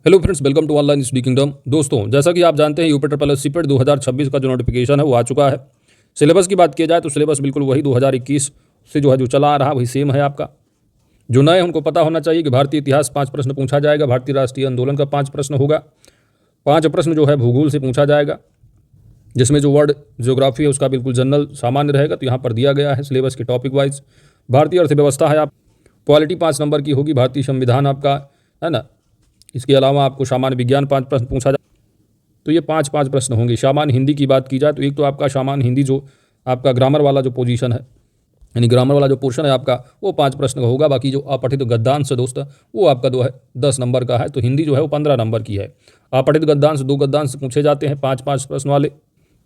Hello friends, welcome to online study kingdom. दोस्तों, जैसा कि आप जानते हैं यूपी ट्रिपल एस सीपेट 2026 का जो नोटिफिकेशन है वो आ चुका है। सिलेबस की बात की जाए तो सिलेबस बिल्कुल वही 2021 से जो चला आ रहा वही सेम है आपका। जो नए उनको पता होना चाहिए कि भारतीय इतिहास 5 प्रश्न पूछा जाएगा, भारतीय राष्ट्रीय आंदोलन का 5 प्रश्न होगा, 5 प्रश्न जो है भूगोल से पूछा जाएगा, जिसमें जो वर्ल्ड ज्योग्राफी है उसका बिल्कुल जनरल सामान्य रहेगा। तो यहाँ पर दिया गया है सिलेबस के टॉपिक वाइज। भारतीय अर्थव्यवस्था है, आप पॉलिटी 5 नंबर की होगी, भारतीय संविधान आपका है ना। इसके अलावा आपको सामान्य विज्ञान 5 प्रश्न पूछा जाए, तो ये 5 प्रश्न होंगे। सामान्य हिंदी की बात की जाए तो एक तो आपका सामान्य हिंदी जो आपका ग्रामर वाला जो पोजीशन है, यानी ग्रामर वाला जो पोर्शन है आपका, वो 5 प्रश्न का होगा। बाकी जो अपठित गद्यांश दोस्त वो आपका 10 नंबर का है। तो हिंदी जो है वो 15 नंबर की है। अपठित गद्यांश 2 गद्यांश पूछे जाते हैं 5 प्रश्न वाले,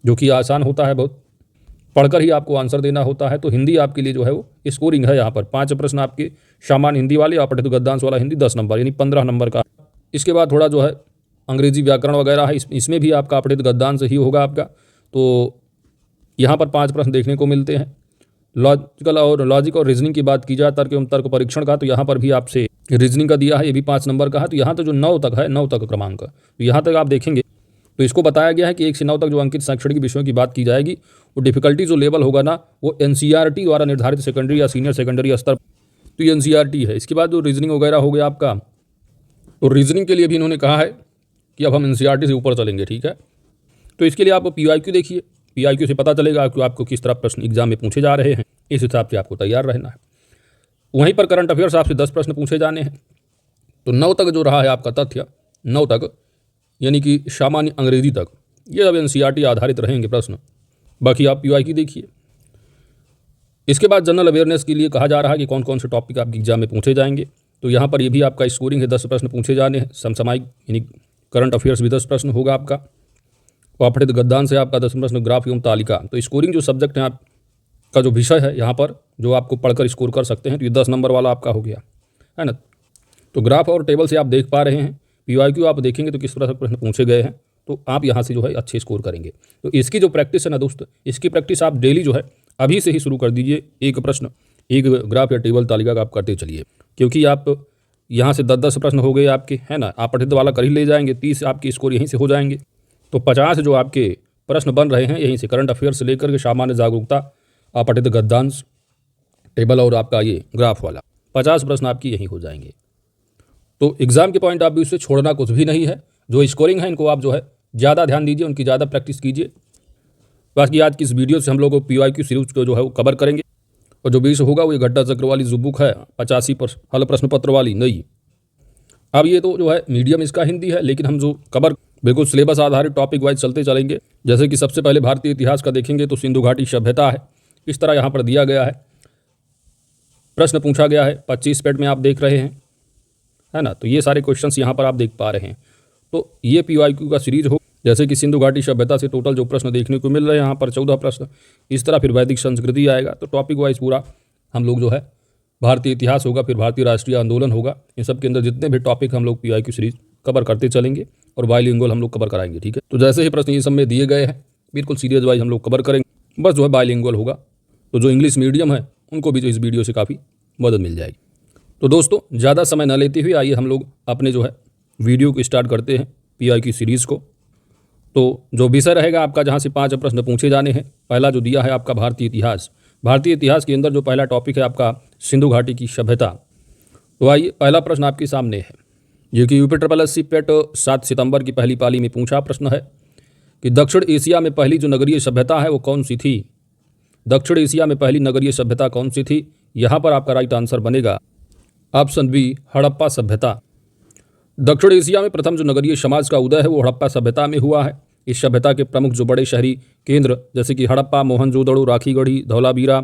जो कि आसान होता है बहुत, पढ़कर ही आपको आंसर देना होता है। तो हिंदी आपके लिए जो है वो स्कोरिंग है यहाँ पर 5 प्रश्न आपके सामान्य हिंदी वाले, अपठित गद्यांश वाला हिंदी 10 नंबर यानी 15 नंबर का। इसके बाद थोड़ा जो है अंग्रेजी व्याकरण वगैरह है, इसमें भी आपका अपठित गद्यांश ही होगा आपका। तो यहाँ पर 5 प्रश्न देखने को मिलते हैं। लॉजिक और रीजनिंग की बात की जाए, तर्क एवं तर्क परीक्षण का, तो यहाँ पर भी आपसे रीजनिंग का दिया है, ये भी 5 नंबर का है। तो यहाँ तक जो 9 तक है, 9 तक क्रमांक, तो यहाँ तक आप देखेंगे तो इसको बताया गया है कि 1 से 9 तक जो अंकित शैक्षणिक विषयों की बात की जाएगी, वो डिफिकल्टी जो लेवल होगा ना, वो एनसीईआरटी द्वारा निर्धारित सेकेंडरी या सीनियर सेकेंडरी स्तर, तो ये एनसीईआरटी है। इसके बाद जो रीजनिंग वगैरह हो गया आपका, तो रीजनिंग के लिए भी इन्होंने कहा है कि अब हम एनसीईआरटी से ऊपर चलेंगे, ठीक है। तो इसके लिए आप पीवाईक्यू देखिए, पीवाईक्यू से पता चलेगा कि आपको किस तरह प्रश्न एग्जाम में पूछे जा रहे हैं, इस हिसाब से आपको तैयार रहना है। वहीं पर करंट अफेयर्स आपसे 10 प्रश्न पूछे जाने हैं। तो 9 तक जो रहा है आपका तथ्य, 9 तक यानी कि सामान्य अंग्रेजी तक, ये अब एनसीईआरटी आधारित रहेंगे प्रश्न। बाकी आप पीवाईक्यू देखिए। इसके बाद जनरल अवेयरनेस के लिए कहा जा रहा है कि कौन कौन से टॉपिक आपके एग्जाम में पूछे जाएंगे। तो यहाँ पर ये भी आपका स्कोरिंग है, 10 प्रश्न पूछे जाने हैं। समसामयिक यानी करंट अफेयर्स भी 10 प्रश्न होगा आपका। अपठित गद्यांश से आपका 10 प्रश्न, ग्राफ एवं तालिका। तो स्कोरिंग जो सब्जेक्ट है आपका, जो विषय है यहाँ पर जो आपको पढ़कर स्कोर कर सकते हैं, तो ये 10 नंबर वाला आपका हो गया है ना। तो ग्राफ और टेबल से आप देख पा रहे हैं, पीवाईक्यू आप देखेंगे तो किस तरह से प्रश्न पूछे गए हैं, तो आप यहाँ से जो है अच्छे स्कोर करेंगे। तो इसकी जो प्रैक्टिस है ना दोस्त, इसकी प्रैक्टिस आप डेली जो है अभी से ही शुरू कर दीजिए। एक प्रश्न, एक ग्राफ या टेबल तालिका का आप करते चलिए, क्योंकि आप यहाँ से 10 प्रश्न हो गए आपके, है ना। आप अपठित वाला कर ही ले जाएंगे, 30 आपके स्कोर यहीं से हो जाएंगे। तो 50 जो आपके प्रश्न बन रहे हैं यहीं से, करंट अफेयर्स से लेकर के सामान्य जागरूकता, अपठित गद्यांश, टेबल और आपका ये ग्राफ वाला, 50 प्रश्न आपकी यहीं हो जाएंगे। तो एग्जाम के पॉइंट ऑफ व्यू से छोड़ना कुछ भी नहीं है। जो स्कोरिंग है इनको आप जो है ज़्यादा ध्यान दीजिए, उनकी ज़्यादा प्रैक्टिस कीजिए। बाकी आज की इस वीडियो से हम लोग पीवाईक्यू सीरीज को जो है वो कवर करेंगे। और जो 20 होगा वो ये घट्टा चक्र वाली जो बुक है 85 पर हल प्रश्न पत्र वाली नई। अब ये तो जो है मीडियम इसका हिंदी है, लेकिन हम जो कवर बिल्कुल सिलेबस आधारित टॉपिक वाइज चलते चलेंगे। जैसे कि सबसे पहले भारतीय इतिहास का देखेंगे तो सिंधु घाटी सभ्यता है, इस तरह यहाँ पर दिया गया है, प्रश्न पूछा गया है 25 पेज में आप देख रहे हैं, है ना। तो ये सारे क्वेश्चंस यहाँ पर आप देख पा रहे हैं। तो ये पीवाईक्यू का सीरीज हो, जैसे कि सिंधु घाटी सभ्यता से टोटल जो प्रश्न देखने को मिल रहे हैं यहाँ पर 14 प्रश्न। इस तरह फिर वैदिक संस्कृति आएगा। तो टॉपिक वाइज पूरा हम लोग जो है भारतीय इतिहास होगा, फिर भारतीय राष्ट्रीय आंदोलन होगा। इन सब के अंदर जितने भी टॉपिक हम लोग पीवाईक्यू सीरीज कवर करते चलेंगे और बाइलिंगुअल हम लोग कवर कराएंगे, ठीक है। तो जैसे ही प्रश्न ये सब में दिए गए हैं बिल्कुल सीरीज वाइज हम लोग कवर करेंगे। बस जो है बाइलिंगुअल होगा, तो जो इंग्लिश मीडियम है उनको भी जो इस वीडियो से काफ़ी मदद मिल जाएगी। तो दोस्तों, ज़्यादा समय न लेते हुए आइए हम लोग अपने जो है वीडियो को स्टार्ट करते हैं पीवाईक्यू सीरीज़ को। तो जो विषय रहेगा आपका, जहाँ से 5 प्रश्न पूछे जाने हैं, पहला जो दिया है आपका भारतीय इतिहास। भारतीय इतिहास के अंदर जो पहला टॉपिक है आपका सिंधु घाटी की सभ्यता। तो आइए, पहला प्रश्न आपके सामने है, जो कि यूपी ट्रिपल एस सीपेट 7 सितंबर की पहली पाली में पूछा प्रश्न है कि दक्षिण एशिया में पहली जो नगरीय सभ्यता है वो कौन सी थी। दक्षिण एशिया में पहली नगरीय सभ्यता कौन सी थी। यहाँ पर आपका राइट आंसर बनेगा ऑप्शन बी, हड़प्पा सभ्यता। दक्षिण एशिया में प्रथम जो नगरीय समाज का उदय है वो हड़प्पा सभ्यता में हुआ है। इस सभ्यता के प्रमुख जो बड़े शहरी केंद्र जैसे कि हड़प्पा, मोहनजोदड़ो, राखीगढ़ी, धौलावीरा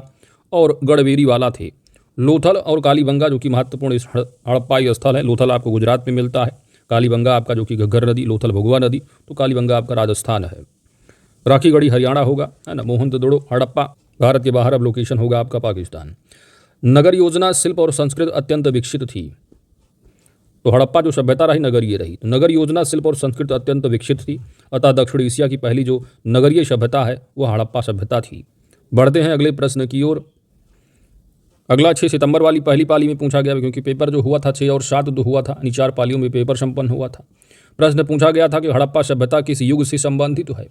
और गढ़वेरी वाला थे। लोथल और कालीबंगा जो कि महत्वपूर्ण इस हड़प्पाई स्थल है। लोथल आपको गुजरात में मिलता है, कालीबंगा आपका जो कि घग्गर नदी, लोथल भगवा नदी, तो कालीबंगा आपका राजस्थान है, राखीगढ़ी हरियाणा होगा, है ना। मोहनजोदड़ो हड़प्पा भारत के बाहर, अब लोकेशन होगा आपका पाकिस्तान। नगर योजना, शिल्प और संस्कृति अत्यंत विकसित थी। तो हड़प्पा जो सभ्यता रही नगरीय रही। तो नगर योजना, शिल्प और संस्कृति अत्यंत विकसित थी, अतः दक्षिण एशिया की पहली जो नगरीय सभ्यता है वह हड़प्पा सभ्यता थी। बढ़ते हैं अगले प्रश्न की ओर। अगला 6 सितंबर वाली पहली पाली में पूछा गया, क्योंकि पेपर जो हुआ था 6 और 7 जो हुआ था, यानी 4 पालियों में पेपर संपन्न हुआ था। प्रश्न पूछा गया था कि हड़प्पा सभ्यता किस युग से संबंधित है।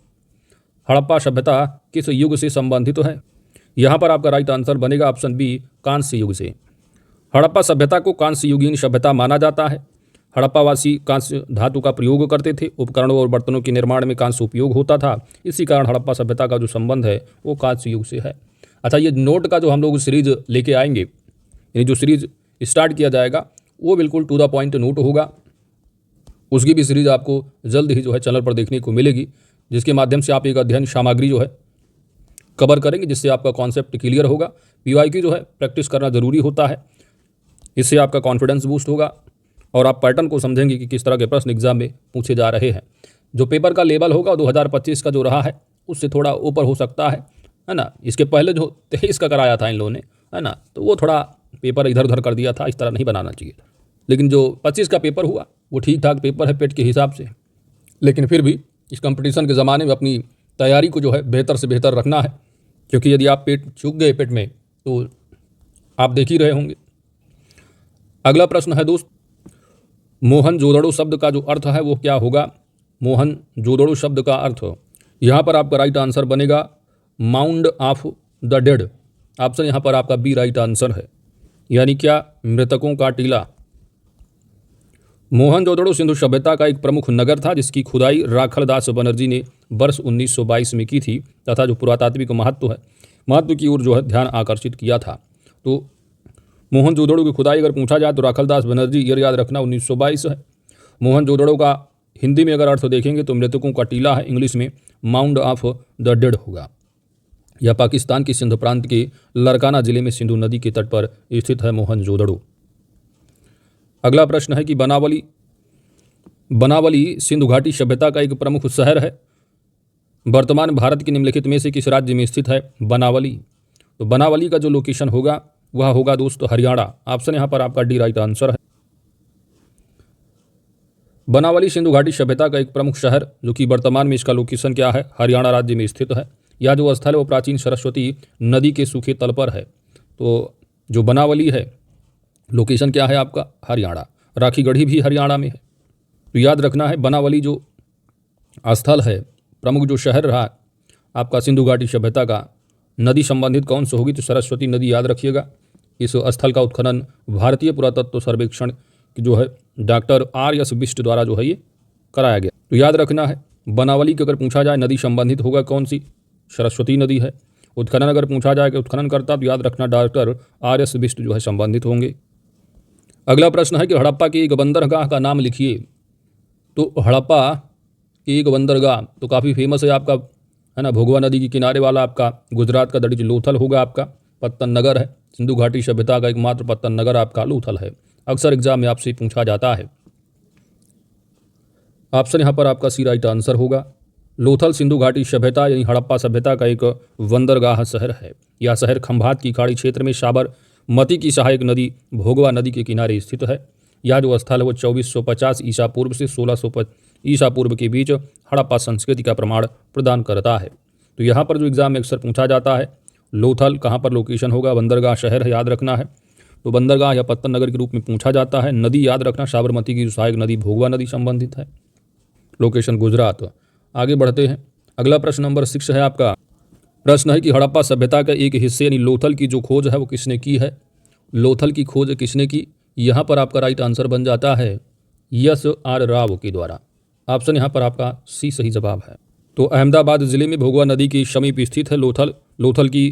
हड़प्पा सभ्यता किस युग से संबंधित है। यहाँ पर आपका राइट आंसर बनेगा ऑप्शन बी, कांस्य युग से। हड़प्पा सभ्यता को कांस्य युगीन सभ्यता माना जाता है। हड़प्पावासी कांस्य धातु का प्रयोग करते थे। उपकरणों और बर्तनों के निर्माण में कांस्य उपयोग होता था। इसी कारण हड़प्पा सभ्यता का जो संबंध है वो कांस्य युग से है। अच्छा, ये नोट का जो हम लोग सीरीज लेके आएंगे, यानी जो सीरीज स्टार्ट किया जाएगा वो बिल्कुल टू द पॉइंट नोट होगा। उसकी भी सीरीज आपको जल्द ही जो है चैनल पर देखने को मिलेगी, जिसके माध्यम से आप एक अध्ययन सामग्री जो है कवर करेंगे, जिससे आपका कॉन्सेप्ट क्लियर होगा। पीवाईक्यू जो है प्रैक्टिस करना ज़रूरी होता है, इससे आपका कॉन्फिडेंस बूस्ट होगा और आप पैटर्न को समझेंगे कि किस तरह के प्रश्न एग्जाम में पूछे जा रहे हैं। जो पेपर का लेवल होगा 2025 का जो रहा है उससे थोड़ा ऊपर हो सकता है ना। इसके पहले जो 23 का कराया था इन लोगों ने, है ना, तो वो थोड़ा पेपर इधर उधर कर दिया था, इस तरह नहीं बनाना चाहिए था। लेकिन जो 25 का पेपर हुआ वो ठीक ठाक पेपर है पेट के हिसाब से। लेकिन फिर भी इस कंपटीशन के ज़माने में अपनी तैयारी को जो है बेहतर से बेहतर रखना है, क्योंकि यदि आप पेट चूक गए पेट में तो आप देख ही रहे होंगे। अगला प्रश्न है दोस्त, मोहनजोदड़ो शब्द का जो अर्थ है वो क्या होगा। मोहनजोदड़ो शब्द का अर्थ, यहाँ पर आपका राइट आंसर बनेगा mound of the dead. Option यहाँ पर आपका बी राइट आंसर है, यानी क्या, मृतकों का टीला। मोहनजोदड़ो सिंधु सभ्यता का एक प्रमुख नगर था, जिसकी खुदाई राखलदास बनर्जी ने वर्ष 1922 में की थी तथा जो पुरातात्विक महत्व की ओर जो है ध्यान आकर्षित किया था। तो मोहनजोदड़ो की खुदाई अगर पूछा जाए तो राखलदास बनर्जी, ये याद रखना 1922 है। मोहनजोदड़ो का हिंदी में अगर अर्थ देखेंगे तो मृतकों का टीला है, इंग्लिश में माउंड ऑफ द डेड होगा। यह पाकिस्तान के सिंध प्रांत के लरकाना जिले में सिंधु नदी के तट पर स्थित है मोहनजोदड़ो। अगला प्रश्न है कि बनावली सिंधु घाटी सभ्यता का एक प्रमुख शहर है। वर्तमान भारत के निम्नलिखित में से किस राज्य में स्थित है बनावली। तो बनावली का जो लोकेशन होगा वह होगा दोस्तों हरियाणा। ऑप्शन यहाँ पर आपका डी राइट आंसर है। बनावली सिंधु घाटी सभ्यता का एक प्रमुख शहर, जो कि वर्तमान में इसका लोकेशन क्या है, हरियाणा राज्य में स्थित है। यह जो स्थल है वो प्राचीन सरस्वती नदी के सूखे तल पर है। तो जो बनावली है लोकेशन क्या है आपका, हरियाणा। राखीगढ़ी भी हरियाणा में है। तो याद रखना है बनावली जो स्थल है, प्रमुख जो शहर रहा आपका सिंधु घाटी सभ्यता का, नदी संबंधित कौन सी होगी, तो सरस्वती नदी याद रखिएगा। इस स्थल का उत्खनन भारतीय पुरातत्व सर्वेक्षण की जो है डॉक्टर R.S. बिष्ट द्वारा जो है ये कराया गया। तो याद रखना है बनावली की अगर पूछा जाए नदी संबंधित होगा कौन सी, सरस्वती नदी है। उत्खनन अगर पूछा जाए कि उत्खनन करता, तो याद रखना डॉक्टर R.S. बिष्ट जो है संबंधित होंगे। अगला प्रश्न है कि हड़प्पा की एक बंदरगाह का नाम लिखिए। तो हड़प्पा की एक बंदरगाह तो काफ़ी फेमस है आपका, है ना, भोगवा नदी के किनारे वाला आपका गुजरात का दड़िज लोथल होगा आपका। पत्तन नगर है, सिंधु घाटी सभ्यता का एकमात्र पत्तन नगर आपका लोथल है। अक्सर एग्जाम में आपसे पूछा जाता है। ऑप्शन यहाँ पर आपका सी राइट आंसर होगा। लोथल सिंधु घाटी सभ्यता यानी हड़प्पा सभ्यता का एक बंदरगाह शहर है। यह शहर खंभात की खाड़ी क्षेत्र में साबरमती की सहायक नदी भोगवा नदी के किनारे स्थित है। यह जो स्थल है वो 2450 ईसा पूर्व से 1600 ईसा पूर्व के बीच हड़प्पा संस्कृति का प्रमाण प्रदान करता है। तो यहाँ पर जो एग्जाम में अक्सर पूछा जाता है, लोथल कहाँ पर लोकेशन होगा, बंदरगाह शहर है, याद रखना है। तो बंदरगाह या पत्तन नगर के रूप में पूछा जाता है। नदी याद रखना साबरमती की सहायक नदी भोगवा नदी संबंधित है, लोकेशन गुजरात। आगे बढ़ते हैं। अगला प्रश्न नंबर 6 है आपका। प्रश्न है कि हड़प्पा सभ्यता के एक हिस्से यानी लोथल की जो खोज है वो किसने की है। लोथल की खोज किसने की, यहाँ पर आपका राइट आंसर बन जाता है S.R. राव के द्वारा। ऑप्शन यहाँ पर आपका सी सही जवाब है। तो अहमदाबाद जिले में भोगवा नदी के समीप स्थित है लोथल। लोथल की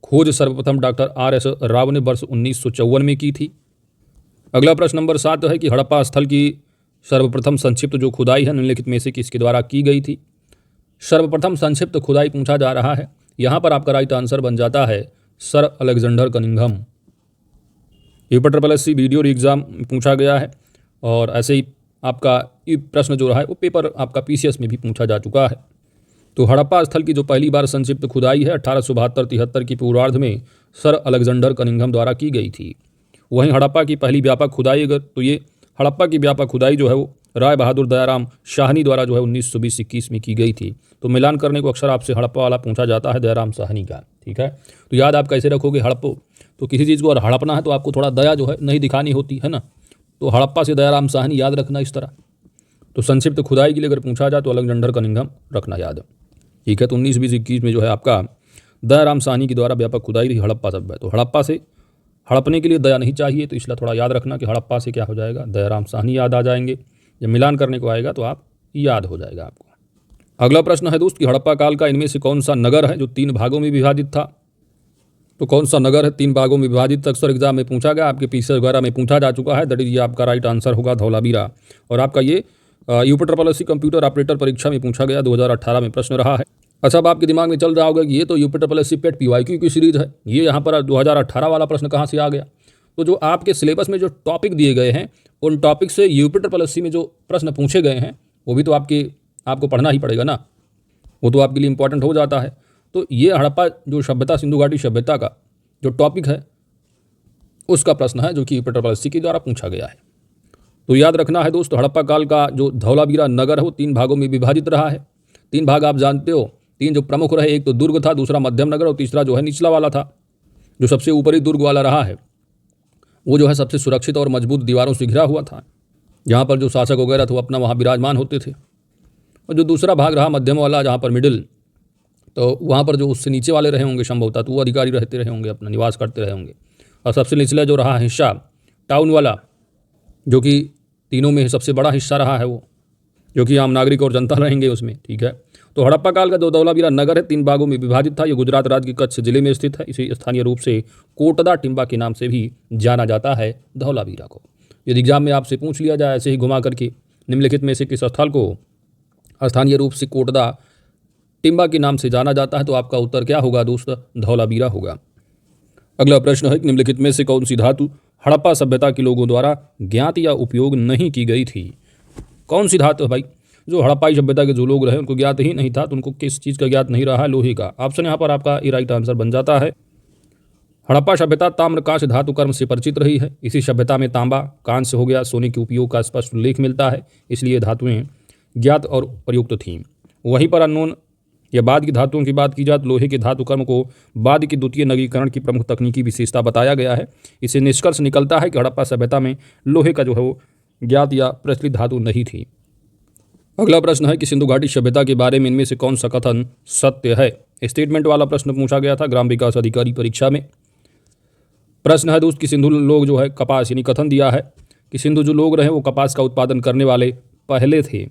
खोज सर्वप्रथम डॉक्टर R.S. राव ने वर्ष 1954 में की थी। अगला प्रश्न नंबर 7 है कि हड़प्पा स्थल की सर्वप्रथम संक्षिप्त जो खुदाई है निम्नलिखित में से किसके द्वारा की गई थी। सर्वप्रथम संक्षिप्त खुदाई पूछा जा रहा है। यहाँ पर आपका राइट आंसर बन जाता है sir Alexander Cunningham. UPSC video exam पूछा गया है और ऐसे ही आपका ये प्रश्न जो रहा है वो पेपर आपका PCS में भी पूछा जा चुका है। तो हड़प्पा स्थल की जो पहली बार संक्षिप्त खुदाई है 1872-73 की पूर्वार्ध में सर अलेक्जेंडर कनिंघम द्वारा की गई थी। वहीं हड़प्पा की पहली व्यापक खुदाई अगर तो ये हड़प्पा की व्यापक खुदाई जो है वो राय बहादुर दयाराम शाहनी द्वारा जो है 1920-21 में की गई थी। तो मिलान करने को अक्सर आपसे हड़प्पा वाला पूछा जाता है दयाराम शाहनी का, ठीक है। तो याद आप कैसे रखोगे हड़प्पो, तो किसी चीज़ को और हड़पना है तो आपको थोड़ा दया जो है नहीं दिखानी होती है ना। तो हड़प्पा से दयाराम साहनी याद रखना इस तरह। तो संक्षिप्त खुदाई के लिए अगर पूछा जाए तो अलेक्जेंडर कनिंघम रखना याद है। ठीक है, तो 19, 20, 21 में जो है आपका दयाराम साहनी के द्वारा व्यापक खुदाई रही हड़प्पा सभ्यता। तो हड़प्पा से हड़पने के लिए दया नहीं चाहिए, तो इसलिए थोड़ा याद रखना कि हड़प्पा से क्या हो जाएगा, दयाराम साहनी याद आ जाएंगे। जब मिलान करने को आएगा तो आप याद हो जाएगा आपको। अगला प्रश्न है दोस्त कि हड़प्पा काल का इनमें से कौन सा नगर है जो 3 भागों में विभाजित था। तो कौन सा नगर है 3 भागों में विभाजित, अक्सर एग्जाम में पूछा गया, आपके पीसीएस वगैरह में पूछा जा चुका है। दैट इज ये आपका राइट आंसर होगा धौलावीरा। और आपका ये यूपिटर पॉलिसी कंप्यूटर ऑपरेटर परीक्षा में पूछा गया, 2018 में प्रश्न रहा है। अच्छा, अब आपके दिमाग में चल रहा होगा कि ये तो यूपिटर पॉलिसी पेट पीवाईक्यू की सीरीज है, ये यहाँ पर 2018 वाला प्रश्न कहाँ से आ गया। तो जो आपके सिलेबस में जो टॉपिक दिए गए हैं उन टॉपिक से यूपिटर पॉलिसी में जो प्रश्न पूछे गए हैं वो भी तो आपको पढ़ना ही पड़ेगा ना, वो तो आपके लिए इंपॉर्टेंट हो जाता है। तो ये हड़प्पा जो सभ्यता, सिंधु घाटी सभ्यता का जो टॉपिक है उसका प्रश्न है जो कि यूपिटर पॉलिसी के द्वारा पूछा गया है। तो याद रखना है दोस्तों, हड़प्पा काल का जो धौलावीरा नगर है वो 3 भागों में विभाजित रहा है। 3 भाग आप जानते हो, 3 जो प्रमुख रहे, एक तो दुर्ग था, दूसरा मध्यम नगर और तीसरा जो है निचला वाला था। जो सबसे ऊपरी दुर्ग वाला रहा है वो जो है सबसे सुरक्षित और मजबूत दीवारों से घिरा हुआ था, जहाँ पर जो शासक वगैरह थे वो अपना वहाँ विराजमान होते थे। और जो दूसरा भाग रहा मध्यम वाला, जहाँ पर मिडिल, तो वहाँ पर जो उससे नीचे वाले रहे होंगे संभवतः, तो वो अधिकारी रहते रहे होंगे, अपना निवास करते रहे होंगे। और सबसे निचला जो रहा हिस्सा टाउन वाला, जो कि तीनों में सबसे बड़ा हिस्सा रहा है, वो जो कि आम नागरिक और जनता रहेंगे उसमें। ठीक है, तो हड़प्पा काल का जो धौलावीरा नगर है 3 भागों में विभाजित था। ये गुजरात राज्य के कच्छ जिले में स्थित है। इसे स्थानीय रूप से कोटदा टिम्बा के नाम से भी जाना जाता है धौलावीरा को। यदि एग्जाम में आपसे पूछ लिया जाए ऐसे ही घुमा करके निम्नलिखित में से किस स्थल को स्थानीय रूप से कोटदा टिम्बा के नाम से जाना जाता है, तो आपका उत्तर क्या होगा दोस्त, धौलावीरा होगा। अगला प्रश्न है कि निम्नलिखित में से कौन सी धातु हड़प्पा सभ्यता के लोगों द्वारा ज्ञात या उपयोग नहीं की गई थी। कौन सी धातु है भाई जो हड़प्पाई सभ्यता के जो लोग रहे उनको ज्ञात ही नहीं था, तो उनको किस चीज़ का ज्ञात नहीं रहा है, लोहे का। ऑप्शन यहाँ पर आपका ये राइट आंसर बन जाता है। हड़प्पा सभ्यता ताम्र कांस्य धातु कर्म से परिचित रही है। इसी सभ्यता में तांबा, कांस्य हो गया, सोने के उपयोग का स्पष्ट उल्लेख मिलता है, इसलिए धातुएं ज्ञात और प्रयुक्त थीं। वहीं पर अननोन या बाद की धातुओं की बात की जाए तो लोहे के धातु कर्म को बाद की द्वितीय नवीकरण की प्रमुख तकनीकी विशेषता बताया गया है। इससे निष्कर्ष निकलता है कि हड़प्पा सभ्यता में लोहे का जो है वो ज्ञात या प्रचलित धातु नहीं थी। अगला प्रश्न है कि सिंधु घाटी सभ्यता के बारे में इनमें से कौन सा कथन सत्य है। स्टेटमेंट वाला प्रश्न पूछा गया था ग्राम विकास अधिकारी परीक्षा में। प्रश्न है दोस्त कि सिंधु लोग जो है कपास, यानी कथन दिया है कि सिंधु जो लोग रहे वो कपास का उत्पादन करने वाले पहले थे।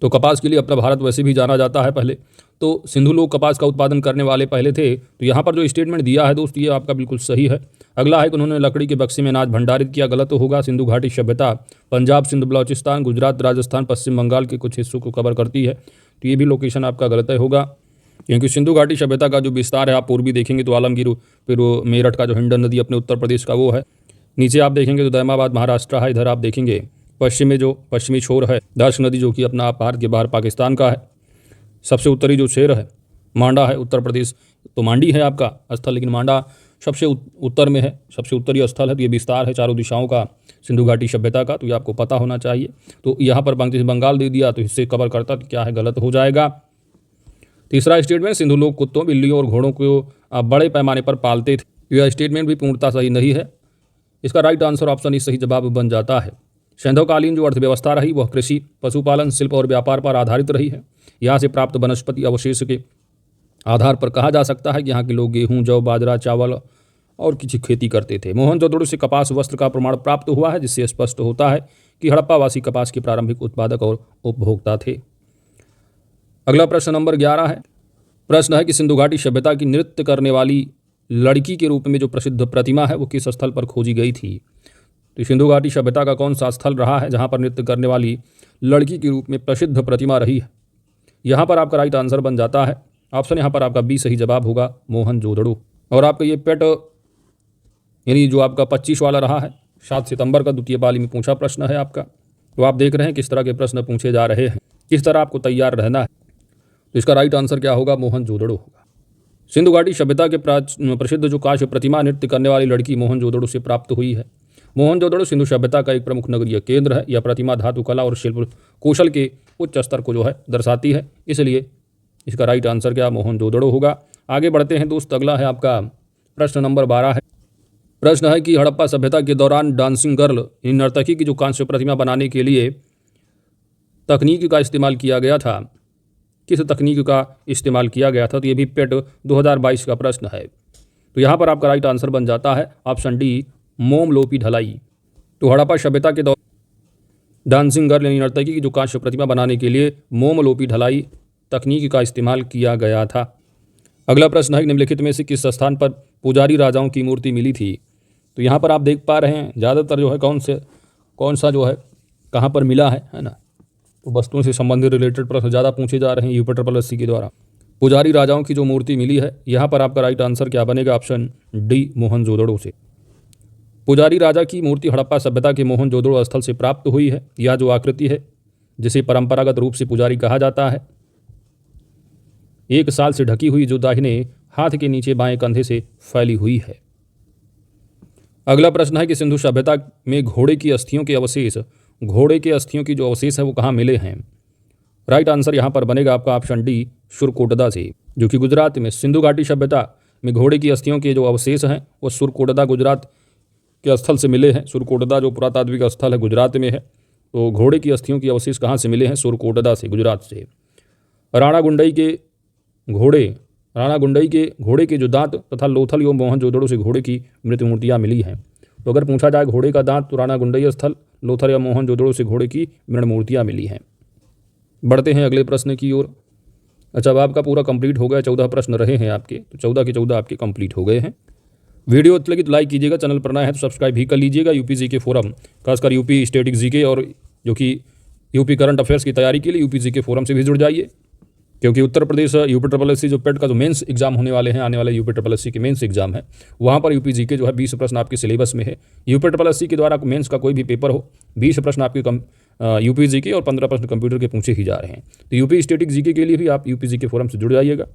तो कपास के लिए अपना भारत वैसे भी जाना जाता है पहले, तो सिंधु लोग कपास का उत्पादन करने वाले पहले थे। तो यहाँ पर जो स्टेटमेंट दिया है दोस्त ये आपका बिल्कुल सही है। अगला है कि उन्होंने लकड़ी के बक्से में अनाज भंडारित किया, गलत होगा। सिंधु घाटी सभ्यता पंजाब, सिंध, बलूचिस्तान, गुजरात, राजस्थान, पश्चिम बंगाल के कुछ हिस्सों को कवर करती है, तो ये भी लोकेशन आपका गलत होगा, क्योंकि सिंधु घाटी सभ्यता का जो विस्तार है आप पूर्वी देखेंगे तो आलमगीर, फिर वो मेरठ का जो हिंडन नदी अपने उत्तर प्रदेश का वो है। नीचे आप देखेंगे तो दैमाबाद महाराष्ट्र है। इधर आप देखेंगे पश्चिम में जो पश्चिमी छोर है दर्श नदी, जो कि अपना भारत के बाहर पाकिस्तान का है। सबसे उत्तरी जो शहर है मांडा है, उत्तर प्रदेश, तो मांडी है आपका स्थल, लेकिन मांडा सबसे उत्तर में है, सबसे उत्तरी स्थल है। तो ये विस्तार है चारों दिशाओं का सिंधु घाटी सभ्यता का, तो ये आपको पता होना चाहिए। तो यहाँ पर बंगाल दे दिया तो इससे कवर करता तो क्या है, गलत हो जाएगा। तीसरा स्टेटमेंट, सिंधु लोग कुत्तों, बिल्लियों और घोड़ों को बड़े पैमाने पर पालते थे। यह स्टेटमेंट भी पूर्णतः सही नहीं है। इसका राइट आंसर ऑप्शन ही सही जवाब बन जाता है। सैंधवकालीन जो अर्थव्यवस्था रही वह कृषि, पशुपालन, शिल्प और व्यापार पर आधारित रही है। यहाँ से प्राप्त वनस्पति अवशेष के आधार पर कहा जा सकता है कि यहाँ के लोग गेहूँ, जौ, बाजरा, चावल और किसी खेती करते थे। मोहनजोदड़ो से कपास वस्त्र का प्रमाण प्राप्त हुआ है, जिससे स्पष्ट होता है कि हड़प्पावासी कपास के प्रारंभिक उत्पादक और उपभोक्ता थे। अगला प्रश्न नंबर 11 है। प्रश्न है कि सिंधु घाटी सभ्यता की नृत्य करने वाली लड़की के रूप में जो प्रसिद्ध प्रतिमा है वो किस स्थल पर खोजी गई थी। तो सिंधु घाटी सभ्यता का कौन सा स्थल रहा है जहाँ पर नृत्य करने वाली लड़की के रूप में प्रसिद्ध प्रतिमा रही है। यहाँ पर आपका राइट आंसर बन जाता है। ऑप्शन यहाँ पर आपका बी सही जवाब होगा, मोहनजोदड़ो। और आपका ये पेट यानी जो आपका 25 वाला रहा है 7 सितंबर का द्वितीय पाली में पूछा प्रश्न है आपका। तो आप देख रहे हैं किस तरह के प्रश्न पूछे जा रहे हैं, किस तरह आपको तैयार रहना है। तो इसका राइट आंसर क्या होगा, मोहनजोदड़ो होगा। सिंधु घाटी सभ्यता के प्रसिद्ध जो कांस्य प्रतिमा नृत्य करने वाली लड़की मोहनजोदड़ो से प्राप्त हुई है। मोहनजोदड़ो सिंधु सभ्यता का एक प्रमुख नगरीय केंद्र है। यह प्रतिमा धातु कला और शिल्प कौशल के उच्च स्तर को जो है दर्शाती है, इसलिए इसका राइट आंसर क्या मोहनजोदड़ो होगा। आगे बढ़ते हैं दोस्त, अगला है आपका प्रश्न नंबर 12 है। प्रश्न है कि हड़प्पा सभ्यता के दौरान डांसिंग गर्ल यानी नर्तकी की जो कांस्य प्रतिमा बनाने के लिए तकनीक का इस्तेमाल किया गया था, किस तकनीक का इस्तेमाल किया गया था? तो ये भी पेट 2022 का प्रश्न है। तो यहाँ पर आपका राइट आंसर बन जाता है ऑप्शन डी, मोम लोपी ढलाई। तो हड़प्पा सभ्यता के दौरान डांसिंग गर्ल यानी नर्तकी की जो कांस्य प्रतिमा बनाने के लिए मोम लोपी ढलाई तकनीक का इस्तेमाल किया गया था। अगला प्रश्न है निम्नलिखित में से किस स्थान पर पुजारी राजाओं की मूर्ति मिली थी? तो यहाँ पर आप देख पा रहे हैं ज़्यादातर जो है कौन सा जो है कहाँ पर मिला है ना। तो वस्तुओं से संबंधित रिलेटेड प्रश्न ज़्यादा पूछे जा रहे हैं UPSC के द्वारा। पुजारी राजाओं की जो मूर्ति मिली है, यहाँ पर आपका राइट आंसर क्या बनेगा? ऑप्शन डी, मोहनजोदड़ो से। पुजारी राजा की मूर्ति हड़प्पा सभ्यता के मोहनजोदड़ो स्थल से प्राप्त हुई है। यह जो आकृति है जिसे परंपरागत रूप से पुजारी कहा जाता है, एक साल से ढकी हुई जो दाहिने हाथ के नीचे बाएं कंधे से फैली हुई है। अगला प्रश्न है कि सिंधु सभ्यता में घोड़े की अस्थियों की जो अवशेष है वो कहाँ मिले हैं? राइट आंसर यहाँ पर बनेगा आपका ऑप्शन डी, सुरकोटदा से, जो कि गुजरात में सिंधु घाटी सभ्यता में घोड़े की अस्थियों के जो अवशेष हैं वो सुरकोटदा गुजरात के स्थल से मिले हैं। सुरकोटदा जो पुरातात्विक स्थल है गुजरात में है। तो घोड़े की अस्थियों की अवशेष कहाँ से मिले हैं? सुरकोटदा से, गुजरात से। राणा गुंडई के घोड़े के जो दांत तथा लोथल एवं मोहनजोदड़ो से घोड़े की मृत मूर्तियाँ मिली हैं। तो अगर पूछा जाए घोड़े का दांत तो राणा गुंडई स्थल, लोथल या मोहनजोदड़ो से घोड़े की मृत मूर्तियाँ मिली हैं। बढ़ते हैं अगले प्रश्न की ओर। अच्छा, अब आपका पूरा कंप्लीट हो गया, 14 प्रश्न रहे हैं आपके, तो 14 के 14 आपके कंप्लीट हो गए हैं। वीडियो अच्छी लगी तो लाइक कीजिएगा, चैनल पर नया है तो सब्सक्राइब भी कर लीजिएगा। UPGK फोरम, खासकर यूपी स्टैटिक जीके और जो कि यूपी करंट अफेयर्स की तैयारी के लिए UPGK फोरम से भी जुड़ जाइए, क्योंकि उत्तर प्रदेश UPSSC जो पेट का जो मेंस एग्जाम होने वाले हैं, आने वाले UPSSC के मेंस एग्जाम है, वहाँ पर UPGK जो है 20 प्रश्न आपके सिलेबस में है। UPSSC के द्वारा मेंस का कोई भी पेपर हो, 20 प्रश्न आपके UPGK और 15 प्रश्न कंप्यूटर के पूछे ही जा रहे हैं। तो यूपी स्टैटिक जीके के लिए भी आप UPGK फोरम से जुड़ जाइएगा।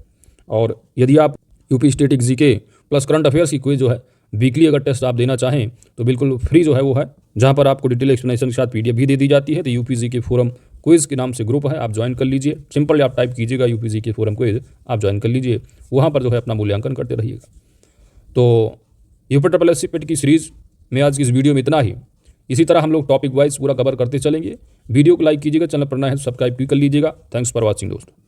और यदि आप UP static GK plus current affairs की क्विज जो है वीकली अगर टेस्ट आप देना चाहें तो बिल्कुल फ्री जो है वो है, जहाँ पर आपको डिटेल एक्सप्लेनेशन के साथ PDF भी दे दी जाती है। तो UPGK फोरम क्विज के नाम से ग्रुप है, आप ज्वाइन कर लीजिए। सिंपल आप टाइप कीजिएगा UPGK फोरम क्विज, आप ज्वाइन कर लीजिए, वहाँ पर जो है अपना मूल्यांकन करते रहिएगा। तो UPSSC पेट की सीरीज़ में आज की इस वीडियो में इतना ही। इसी तरह हम लोग टॉपिक वाइज पूरा कवर करते चलेंगे। वीडियो को लाइक कीजिएगा, चैनल पर नया है तो सब्सक्राइब भी कर लीजिएगा। थैंक्स फॉर वॉचिंग दोस्तों।